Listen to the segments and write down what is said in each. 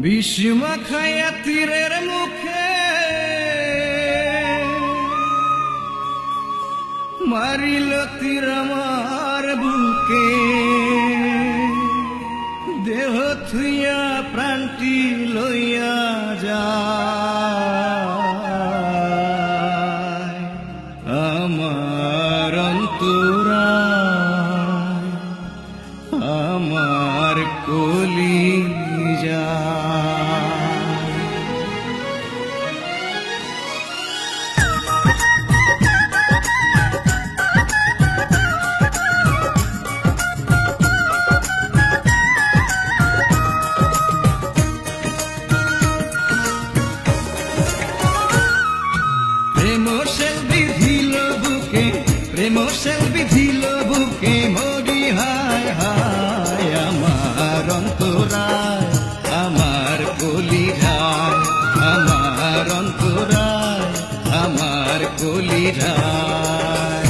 বিষ্মা খায়া তীরের মুখে মারিল তীর আমার বুকে, দেহ থুইয়া প্রাণটি লইয়া যায় আমার অন্তরায়, আমার কলিজা। প্রেমশেল বিধিল বুকে মরি হায় হায় আমার অন্তরায়, আমার কলিজায়, আমার অন্তরায়, আমার কলিজায়।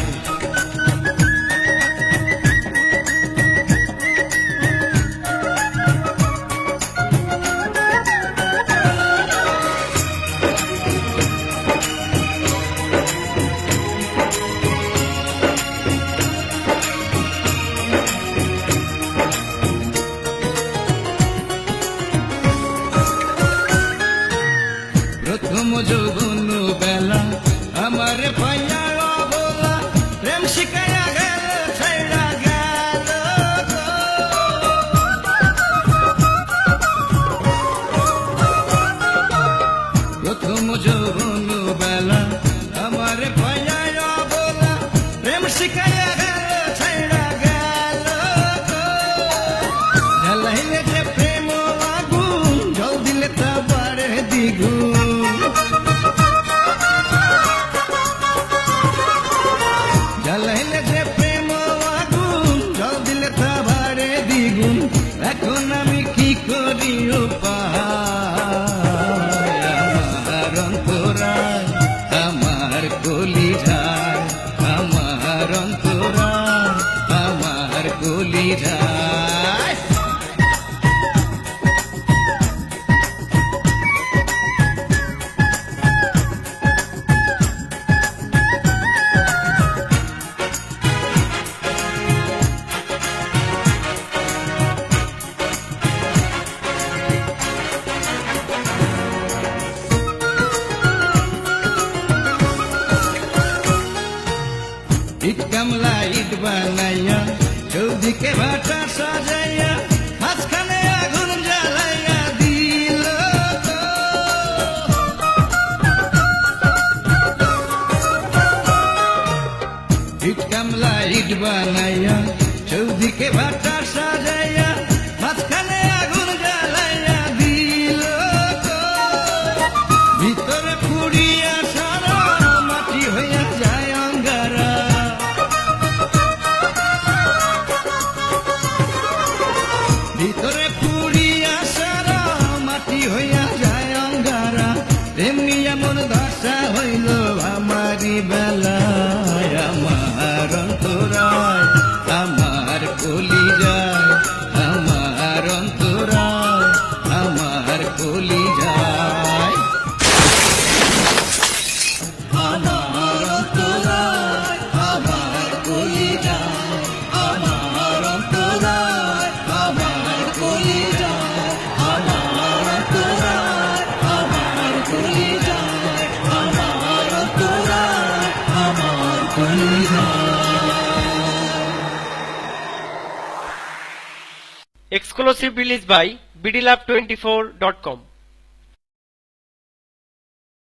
প্রথম যৌবন বেলা আমার পাইয়া বলা, প্রেম শিখাইয়া গেল ছাইড়া গেল। প্রথম যৌবন বেলা আমার পাইয়া বলা, প্রেম শিখাইয়া গেল ছাইড়া গেল। জ্বালাইলে যে প্রেম আগুন, জল দিলে তা বাড়ে দ্বিগুণ। জ্বালাইলে যে প্রেম আগুন, জল দিলে তা বাড়ে দ্বিগুণ। এখন আমি কি করি উপায়, আমার অন্তরায়, আমার কলিজায়, আমার অন্তরায়, আমার কলিজায়। ইট কামলা ইট বানাইয়া, চৌদিকে ভাটা সাজাইয়া, মাঝখানে আগুন জ্বালাইয়া দিল। ইট কামলা ইট বানাইয়া, চৌদিকে ভাটা সাজাইয়া, মাঝখানে আগুন জ্বালাইয়া দিল। ভিতরে পুড়িয়া সারা মাটি হইয়া যায় অঙ্গারা। ভিতরে পুড়িয়া সারা মাটি হইয়া যায় অঙ্গারা। এমনি এমন দশা হইল আমারি বেলায়, আমার অন্তরায়, আমার কলিজায়, আমার অন্তরায়, আমার কলিজায়। আমার অন্তরায়, আমার কলিজায়, আমার অন্তরায়, আমার কলিজায়, আমার অন্তরায়, আমার কলিজায়, আমার অন্তরায়, আমার কলিজায়। Exclusive release by bdlab24.com